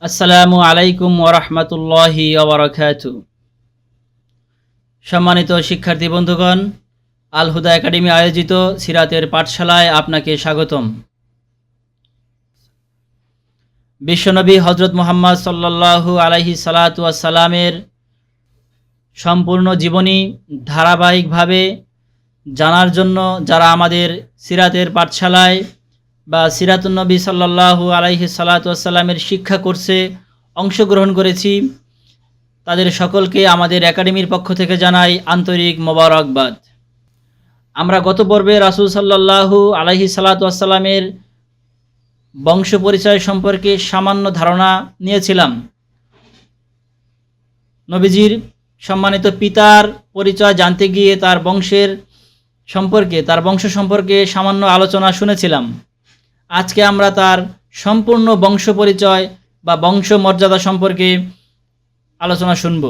আসসালামু আলাইকুম ওরহমতুল্লাহি ওবরাকাতু। সম্মানিত শিক্ষার্থী বন্ধুগণ, আল হুদা একাডেমি আয়োজিত সিরাতের পাঠশালায় আপনাকে স্বাগতম। বিশ্বনবী হজরত মুহাম্মদ সাল্লাল্লাহু আলাইহি সালাতু ওয়াসসালামের সম্পূর্ণ জীবনী ধারাবাহিকভাবে জানার জন্য যারা আমাদের সিরাতের পাঠশালায় বা সিরাতুন্নবী সাল্লাল্লাহু আলাইহি সালাতু ওয়াসসালামের শিক্ষা কোর্সে অংশগ্রহণ করেছি, তাদের সকলকে আমাদের একাডেমির পক্ষ থেকে জানাই আন্তরিক মোবারকবাদ। আমরা গত পর্বে রাসূল সাল্লাল্লাহু আলাইহি সালাতু ওয়াসসালামের বংশ পরিচয় সম্পর্কে সামান্য ধারণা নিয়েছিলাম। নবীজির সম্মানিত পিতার পরিচয় জানতে গিয়ে তার বংশ সম্পর্কে সামান্য আলোচনা শুনেছিলাম। আজকে আমরা তার সম্পূর্ণ বংশ পরিচয় বা বংশ মর্যাদা সম্পর্কে আলোচনা শুনব।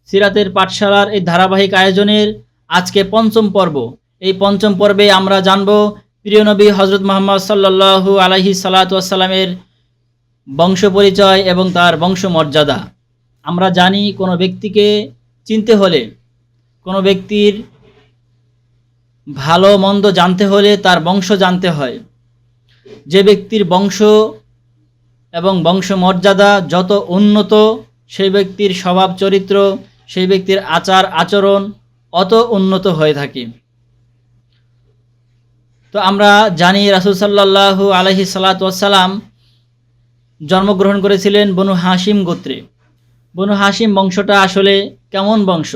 সিরাতের পাঠশালার এই ধারাবাহিক আয়োজনের আজকে পঞ্চম পর্ব। এই পঞ্চম পর্বে আমরা জানব প্রিয় নবী হজরত মুহাম্মদ সাল্লাল্লাহু আলাইহি সালাতু ওয়াসসালামের বংশ পরিচয় এবং তার বংশ মর্যাদা। আমরা জানি কোনো ব্যক্তিকে চিনতে হলে, কোনো ব্যক্তির ভালো মন্দ জানতে হলে তার বংশ জানতে হয়। যে ব্যক্তির বংশ এবং বংশ মর্যাদা যত উন্নত, সেই ব্যক্তির স্বভাব চরিত্র, সেই ব্যক্তির আচার আচরণ অত উন্নত হয়ে থাকে। তো আমরা জানি রাসূল সাল্লাল্লাহু আলাইহি সাল্লাতু ওয়াসসালাম জন্মগ্রহণ করেছিলেন বনু হাশিম গোত্রে। বনু হাশিম বংশটা আসলে কেমন বংশ?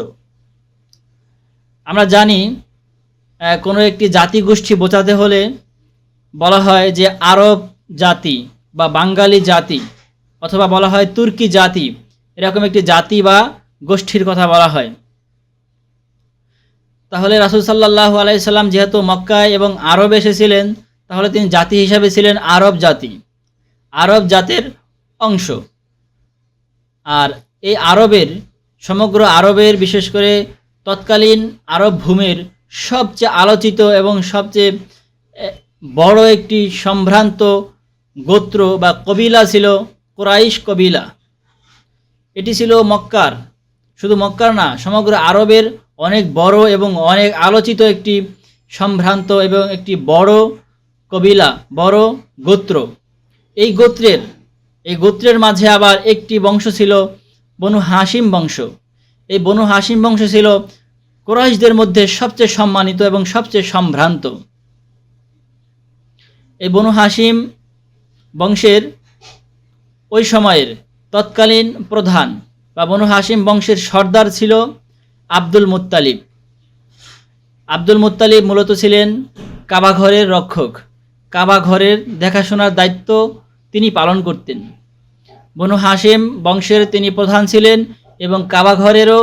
আমরা জানি কোনো একটি জাতিগোষ্ঠী বোঝাতে হলে বলা হয় যে আরব জাতি বা বাঙালি জাতি, অথবা বলা হয় তুর্কি জাতি, এরকম একটি জাতি বা গোষ্ঠীর কথা বলা হয়। তাহলে রাসূল সাল্লাল্লাহু আলাইহি সাল্লাম যেহেতু মক্কায় এবং আরবে এসেছিলেন, তাহলে তিনি জাতি হিসাবে ছিলেন আরব জাতি, আরব জাতের অংশ। আর এই সমগ্র আরবের, বিশেষ করে তৎকালীন আরব ভূমির সবচেয়ে আলোচিত এবং সবচেয়ে বড় একটি সম্ভ্রান্ত গোত্র বা কবিলা ছিল কুরাইশ কবিলা। এটি ছিল মক্কার, শুধু মক্কার না, সমগ্র আরবের অনেক বড় এবং অনেক আলোচিত একটি সম্ভ্রান্ত এবং একটি বড় কবিলা, বড় গোত্র। এই গোত্রের মাঝে আবার একটি বংশ ছিল বনু হাশিম বংশ। এই বনু হাশিম বংশ ছিল কুরাইশদের মধ্যে সবচেয়ে সম্মানিত এবং সবচেয়ে সম্ভ্রান্ত। এই বনু হাশিম বংশের ওই সময়ের তৎকালীন প্রধান বা বনু হাশিম বংশের সর্দার ছিল আব্দুল মুত্তালিব। আব্দুল মুত্তালিব মূলত ছিলেন কাবা ঘরের রক্ষক। কাবা ঘরের দেখাশোনার দায়িত্ব তিনি পালন করতেন। বনু হাশিম বংশের তিনি প্রধান ছিলেন এবং কাবা ঘরেরও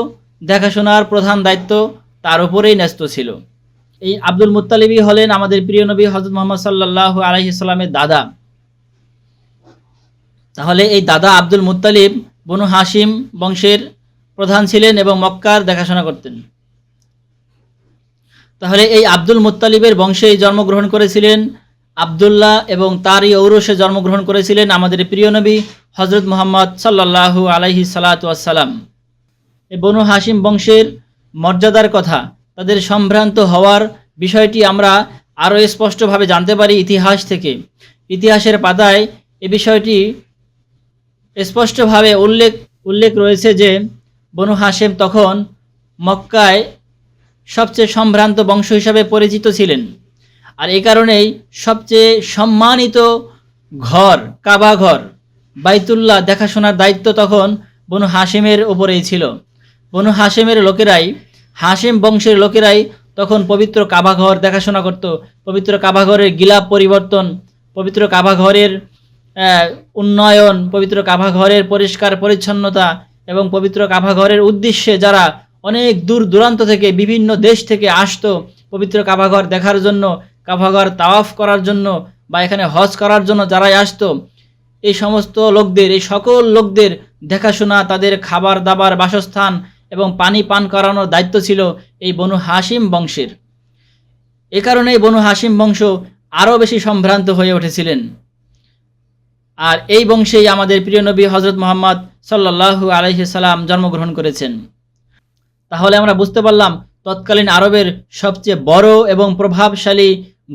দেখাশোনার প্রধান দায়িত্ব তার উপরেই ন্যস্ত ছিল। এই আব্দুল মুত্তালিবই হলেন আমাদের প্রিয় নবী হযরত মুহাম্মদ সাল্লাল্লাহু আলাইহি সাল্লামের দাদা। তাহলে এই দাদা আব্দুল মুত্তালিব বনু হাশিম বংশের প্রধান ছিলেন এবং মক্কার দেখাশোনা করতেন। তাহলে এই আব্দুল মুত্তালিবের বংশেই জন্মগ্রহণ করেছিলেন আব্দুল্লাহ এবং তারই ঔরসে জন্মগ্রহণ করেছিলেন আমাদের প্রিয় নবী হযরত মুহাম্মদ সাল্লাল্লাহু আলাইহি সাল্লাতু ওয়াসসালাম। এই বনু হাশিম বংশের মর্যাদার কথা, তাদের সম্ভ্রান্ত হওয়ার বিষয়টি আমরা আরও স্পষ্টভাবে জানতে পারি ইতিহাস থেকে। ইতিহাসের পাতায় এ বিষয়টি স্পষ্টভাবে উল্লেখ রয়েছে যে বনু হাশিম তখন মক্কায় সবচেয়ে সম্ভ্রান্ত বংশ হিসাবে পরিচিত ছিলেন। আর এই কারণেই সবচেয়ে সম্মানিত ঘর, কাবা ঘর, বাইতুল্লাহ দেখাশোনার দায়িত্ব তখন বনু হাশিমের উপরেই ছিল। বনু হাশিমের লোকেরাই, হাশিম বংশের লোকেরাই তখন পবিত্র কাবা ঘর দেখাশোনা করত। পবিত্র কাবা ঘরের গিলাপ পরিবর্তন, পবিত্র কাবা ঘরের উন্নয়ন, পবিত্র কাবা ঘরের পরিষ্কার পরিচ্ছন্নতা এবং পবিত্র কাবা ঘরের উদ্দেশ্যে যারা অনেক দূর দূরান্ত থেকে, বিভিন্ন দেশ থেকে আসতো পবিত্র কাবা ঘর দেখার জন্য, কাবা ঘর তাওয়াফ করার জন্য বা এখানে হজ করার জন্য যারাই আসতো, এই সকল লোকদের দেখাশোনা, তাদের খাবার দাবার, বাসস্থান এবং পানি পান করানোর দায়িত্ব ছিল এই বনু হাশিম বংশের। এ কারণে বনু হাশিম বংশ আরও বেশি সম্ভ্রান্ত হয়ে উঠেছিলেন। আর এই বংশেই আমাদের প্রিয় নবী হজরত মুহাম্মদ সাল্লাল্লাহু আলাইহি সাল্লাম জন্মগ্রহণ করেছেন। তাহলে আমরা বুঝতে পারলাম তৎকালীন আরবের সবচেয়ে বড় এবং প্রভাবশালী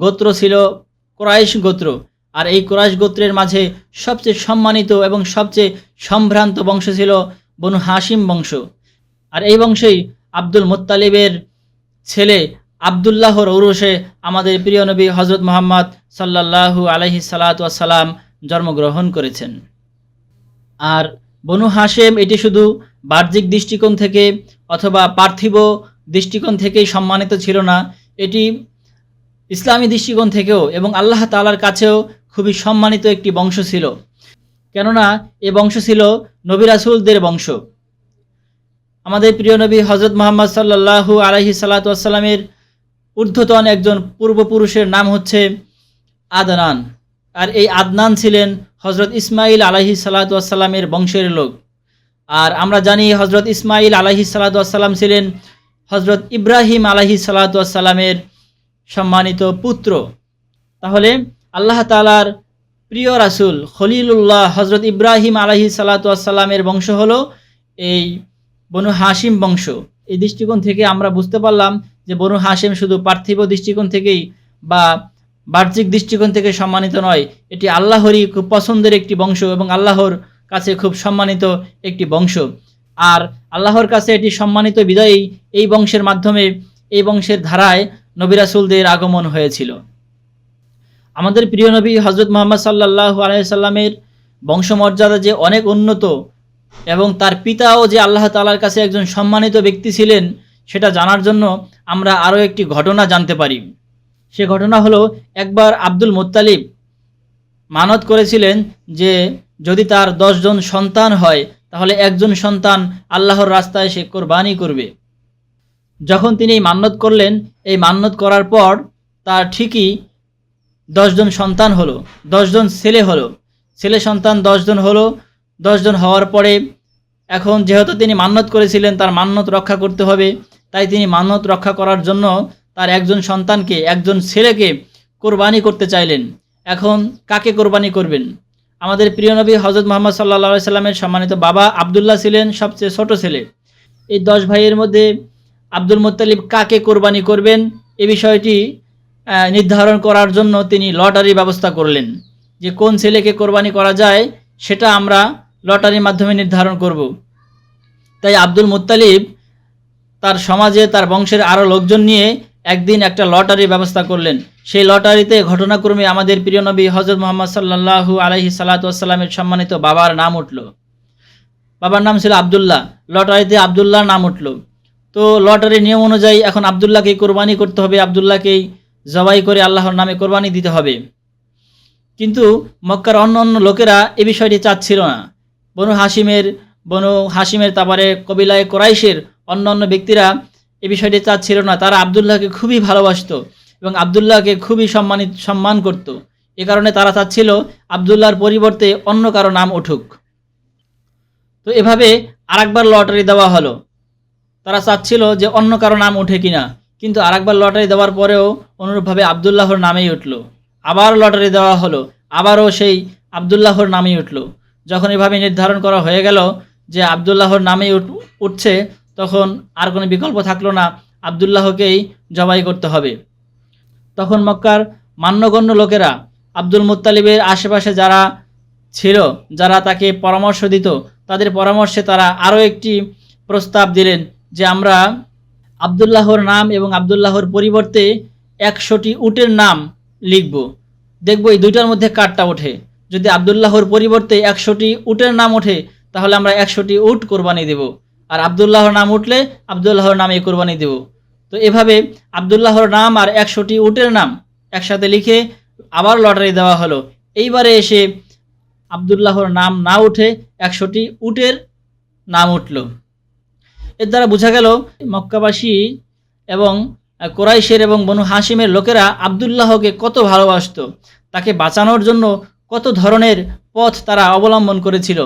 গোত্র ছিল কুরাইশ গোত্র। আর এই কুরাইশ গোত্রের মাঝে সবচেয়ে সম্মানিত এবং সবচেয়ে সম্ভ্রান্ত বংশ ছিল বনু হাশিম বংশ। আর এই বংশেই আব্দুল মুত্তালিবের ছেলে আবদুল্লাহর ঔরসে আমাদের প্রিয় নবী হজরত মুহাম্মদ সাল্লাল্লাহু আলাইহি সাল্লাতু ওয়াস সালাম জন্মগ্রহণ করেছেন। আর বনু হাশেম এটি শুধু বাহ্যিক দৃষ্টিকোণ থেকে অথবা পার্থিব দৃষ্টিকোণ থেকেই সম্মানিত ছিল না, এটি ইসলামী দৃষ্টিকোণ থেকেও এবং আল্লাহ তাআলার কাছেও খুবই সম্মানিত একটি বংশ ছিল। কেননা এ বংশ ছিল নবী রাসূলদের বংশ। আমাদের প্রিয় নবী হজরত মুহাম্মদ সাল্লাল্লাহু আলাইহি সাল্লাতু ওয়াস সালামের ঊর্ধ্বতন একজন পূর্বপুরুষের নাম হচ্ছে আদনান। আর এই আদনান ছিলেন হজরত ইসমাইল আলাইহিস সালাতু ওয়াস সালামের বংশের লোক। আর আমরা জানি হজরত ইসমাইল আলাইহিস সালাতু ওয়াস সালাম ছিলেন হজরত ইব্রাহিম আলাইহিস সালাতু ওয়াস সালামের সম্মানিত পুত্র। তাহলে আল্লাহ তাআলার প্রিয় রাসূল খলিলুল্লাহ হজরত ইব্রাহিম আলাইহিস সালাতু ওয়াস সালামের বংশ হলো এই বনু হাশিম বংশ। এই দৃষ্টিকোণ থেকে আমরা বুঝতে পারলাম যে বনু হাশিম শুধু পার্থিব দৃষ্টিকোণ থেকেই বা বাহ্যিক দৃষ্টিকোণ থেকে সম্মানিত নয়, এটি আল্লাহরই খুব পছন্দের একটি বংশ এবং আল্লাহর কাছে খুব সম্মানিত একটি বংশ। আর আল্লাহর কাছে এটি সম্মানিত বিদায়ী এই বংশের মাধ্যমে এই বংশের ধারায় নবী রাসূলদের আগমন হয়েছিল। আমাদের প্রিয় নবী হজরত মুহাম্মদ সাল্লাল্লাহু আলাইহি সাল্লামের বংশমর্যাদা যে অনেক উন্নত এবং তার পিতাও যে আল্লাহ তাআলার কাছে একজন সম্মানিত ব্যক্তি ছিলেন, সেটা জানার জন্য আমরা আরও একটি ঘটনা জানতে পারি। সে ঘটনা হলো, একবার আব্দুল মুত্তালিব মানত করেছিলেন যে যদি তার 10 জন সন্তান হয় তাহলে একজন সন্তান আল্লাহর রাস্তায় সে কোরবানি করবে। যখন তিনি এই মান্যত করলেন, এই মান্যত করার পর তার ঠিকই 10 জন সন্তান হলো, 10 জন ছেলে হলো, ছেলে সন্তান 10 জন হলো। 10 জন হওয়ার পরে এখন যেহেতু তিনি মান্যত করেছিলেন তার মান্যত রক্ষা করতে হবে, তাই তিনি মান্যত রক্ষা করার জন্য তার একজন সন্তানকে, একজন ছেলেকে কোরবানি করতে চাইলেন। এখন কাকে কোরবানি করবেন? আমাদের প্রিয় নবী হজরত মুহাম্মদ সাল্লাল্লাহু আলাইহি সাল্লামের সম্মানিত বাবা আবদুল্লাহ ছিলেন সবচেয়ে ছোট ছেলে। এই 10 ভাইয়ের মধ্যে আব্দুল মুত্তালিব কাকে কোরবানি করবেন এ বিষয়টি নির্ধারণ করার জন্য তিনি লটারির ব্যবস্থা করলেন, যে কোন ছেলেকে কোরবানি করা যায় সেটা আমরা লটারির মাধ্যমে নির্ধারণ করব। তাই আব্দুল মুত্তালিব তার সমাজে তার বংশের আরও লোকজন নিয়ে একদিন একটা লটারির ব্যবস্থা করলেন। সেই লটারিতে ঘটনাক্রমে আমাদের প্রিয় নবী হজরত মুহাম্মদ সাল্লাল্লাহু আলাইহি সাল্লাতু ওয়াস সালামের সম্মানিত বাবার নাম উঠল। বাবার নাম ছিল আবদুল্লাহ, লটারিতে আবদুল্লাহর নাম উঠল। তো লটারির নিয়ম অনুযায়ী এখন আবদুল্লাহকেই কোরবানি করতে হবে, আবদুল্লাহকেই জবাই করে আল্লাহর নামে কোরবানি দিতে হবে। কিন্তু মক্কার অন্য অন্য লোকেরা এ বিষয়টি চাচ্ছিল না। বনু হাশিমের তারপরে কবিলায় কোরাইশের অন্য অন্য ব্যক্তিরা এ বিষয়টি চাচ্ছিল না। তারা আবদুল্লাহকে খুবই ভালোবাসতো এবং আবদুল্লাহকে খুবই সম্মান করত। এ কারণে তারা চাচ্ছিল আবদুল্লাহর পরিবর্তে অন্য কারো নাম উঠুক। তো এভাবে আরেকবার লটারি দেওয়া হলো। তারা চাচ্ছিল যে অন্য কারো নাম উঠে কিনা, কিন্তু আরেকবার লটারি দেওয়ার পরেও অনুরূপভাবে আবদুল্লাহর নামেই উঠল। আবার লটারি দেওয়া হলো, আবারও সেই আবদুল্লাহর নামেই উঠল। যখন এভাবে নির্ধারণ করা হয়ে গেল যে আবদুল্লাহর নামেই উঠছে, তখন আর কোনো বিকল্প থাকলো না, আবদুল্লাহকেই জবাই করতে হবে। তখন মক্কার মান্যগণ্য লোকেরা আব্দুল মুত্তালিবের আশেপাশে যারা ছিল, যারা তাকে পরামর্শ দিত, তাদের পরামর্শে তারা আরও একটি প্রস্তাব দিলেন যে আমরা আবদুল্লাহর নাম এবং আবদুল্লাহর পরিবর্তে 100টি উটের নাম লিখব, দেখব এই দুইটার মধ্যে কারটা ওঠে। যদি আবদুল্লাহর পরিবর্তে 100টি উটের নাম ওঠে তাহলে আমরা 100টি উট কোরবানি দেব, আর আবদুল্লাহর নাম উঠলে আবদুল্লাহর নামে কোরবানি দেব। তো এভাবে আবদুল্লাহর নাম আর 100টি উটের নাম একসাথে লিখে আবার লটারি দেওয়া হলো। এইবারে এসে আবদুল্লাহর নাম না উঠে 100টি উটের নাম উঠল। এর দ্বারা বোঝা গেল মক্কাবাসী এবং কোরাইশের এবং বনু হাশিমের লোকেরা আবদুল্লাহকে কত ভালোবাসত, তাকে বাঁচানোর জন্য কত ধরনের পথ তারা অবলম্বন করেছিল।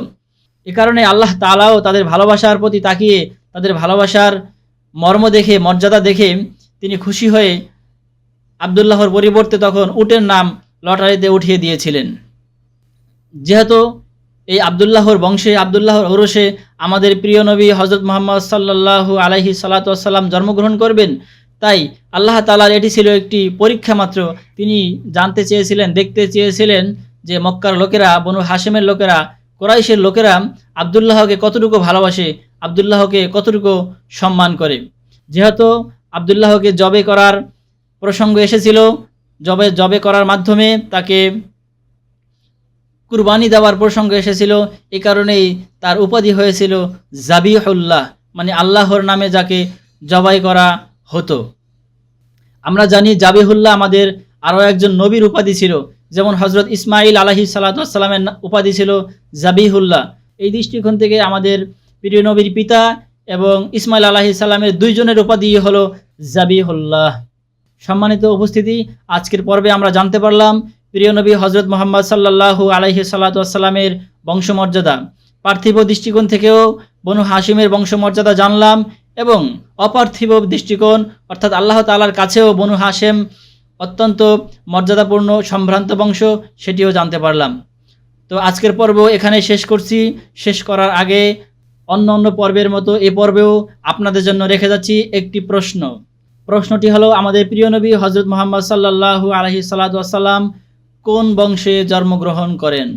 এ কারণে আল্লাহ তাআলাও তাদের ভালোবাসার প্রতি তাকিয়ে তাদের ভালোবাসার মর্ম দেখে, মর্যাদা দেখে তিনি খুশি হয়ে আবদুল্লাহর পরিবর্তে তখন উটের নাম লটারিতে উঠিয়ে দিয়েছিলেন। যেহেতু এই আবদুল্লাহর বংশে, আবদুল্লাহর ঔরসে আমাদের প্রিয় নবী হজরত মুহাম্মদ সাল্লাল্লাহু আলাইহি সাল্লাতু ওয়াসসালাম জন্মগ্রহণ করবেন, তাই আল্লাহ তাআলার এটি ছিল একটি পরীক্ষা মাত্র। তিনি জানতে চেয়েছিলেন, দেখতে চেয়েছিলেন যে মক্কার লোকেরা, বনু হাশেমের লোকেরা, কোরাইশের লোকেরা আবদুল্লাহকে কতটুকু ভালোবাসে, আবদুল্লাহকে কতটুকু সম্মান করে। যেহেতু আবদুল্লাহকে জবে করার প্রসঙ্গ এসেছিল, জবে করার মাধ্যমে তাকে কুরবানি দেওয়ার প্রসঙ্গ এসেছিল, এ কারণেই তার উপাধি হয়েছিল জাবিহুল্লাহ, মানে আল্লাহর নামে যাকে জবাই করা হতো। আমরা জানি জাবিহুল্লাহ আমাদের আরও একজন নবীর উপাধি ছিল, যেমন হজরত ইসমাইল আলাইহিস সালাতু ওয়াস সালামের উপাধি ছিল জাবিহুল্লাহ। এই দৃষ্টিকোণ থেকে আমাদের প্রিয় নবীর পিতা এবং ইসমাইল আলাইহিস সালামের দুইজনের উপাধি হলো জাবিহুল্লাহ। সম্মানিত উপস্থিতি, আজকের পর্বে আমরা জানতে পারলাম প্রিয় নবী হজরত মুহাম্মদ সাল্লাল্লাহু আলাইহি সাল্লাতু ওয়াস সালামের বংশমর্যাদা। পার্থিব দৃষ্টিকোণ থেকেও বনু হাশিমের বংশমর্যাদা জানলাম, এবং অপার্থিব দৃষ্টিকোণ অর্থাৎ আল্লাহ তাআলার কাছেও বনু হাশেম অত্যন্ত মর্যাদাপূর্ণ সম্ভ্রান্ত বংশ, সেটিও জানতে পারলাম। তো আজকের পর্ব এখানে শেষ করছি। শেষ করার আগে অন্য পর্বের মতো এ পর্বেও আপনাদের জন্য রেখে যাচ্ছি একটি প্রশ্ন। প্রশ্নটি হলো, আমাদের প্রিয় নবী হজরত মুহাম্মদ সাল্লাল্লাহু আলাইহি সাল্লাতু ওয়াস সালাম কোন বংশে জন্মগ্রহণ করেন?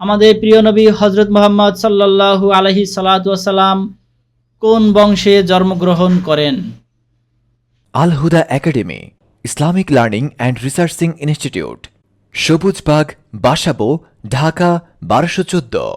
আমাদের প্রিয় নবী হজরত মুহাম্মদ সাল্লাল্লাহু আলাইহি সাল্লাতু ওয়াস সালাম কোন বংশে জন্মগ্রহণ করেন? Al Huda academy, Islamic learning and researching institute, Sabujbagh, Basabo, Dhaka 1214।